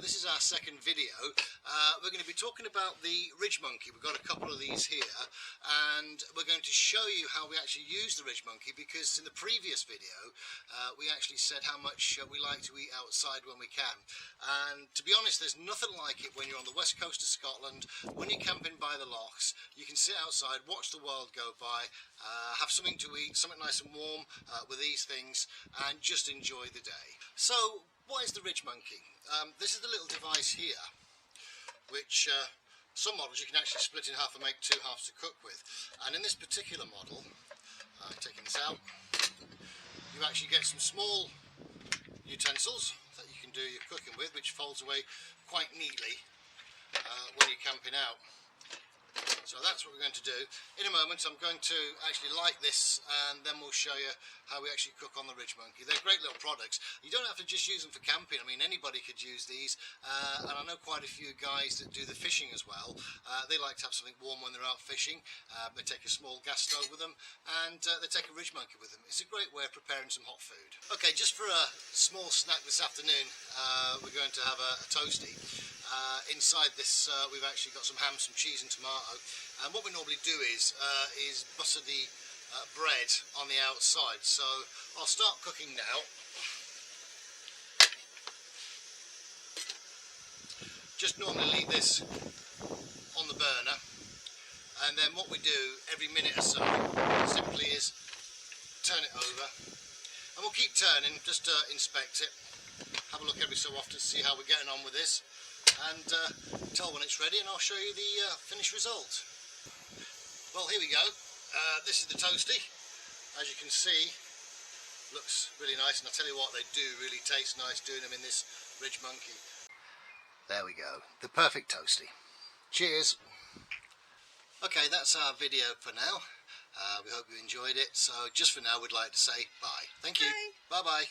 This is our second video. We're going to be talking about the Ridgemonkey. We've got a couple of these here, and we're going to show you how we actually use the Ridgemonkey, because in the previous video we actually said how much we like to eat outside when we can. And to be honest, there's nothing like it when you're on the west coast of Scotland, when you're camping by the lochs. You can sit outside, watch the world go by, have something to eat, something nice and warm with these things, and just enjoy the day. So what is the Ridgemonkey? This is the little device here, which some models you can actually split in half and make two halves to cook with. And in this particular model, taking this out, you actually get some small utensils that you can do your cooking with, which folds away quite neatly when you're camping out. So that's what we're going to do. In a moment I'm going to actually light this, and then we'll show you how we actually cook on the Ridgemonkey. They're great little products. You don't have to just use them for camping. I mean, anybody could use these, and I know quite a few guys that do the fishing as well. They like to have something warm when they're out fishing. They take a small gas stove with them, and they take a Ridgemonkey with them. It's a great way of preparing some hot food. Okay, just for a small snack this afternoon, we're going to have a toasty. Inside this we've actually got some ham, some cheese and tomato, and what we normally do is butter the bread on the outside. So I'll start cooking now. Just normally leave this on the burner, and then what we do every minute or so simply is turn it over, and we'll keep turning just to inspect it, have a look every so often to see how we're getting on with this, and tell when it's ready, and I'll show you the finished result. Well, here we go. This is the toasty. As you can see, looks really nice, and I tell you what, they do really taste nice doing them in this Ridgemonkey. There we go, the perfect toasty. Cheers. Okay, that's our video for now. We hope you enjoyed it. So just for now, we'd like to say bye. Thank you. Bye bye.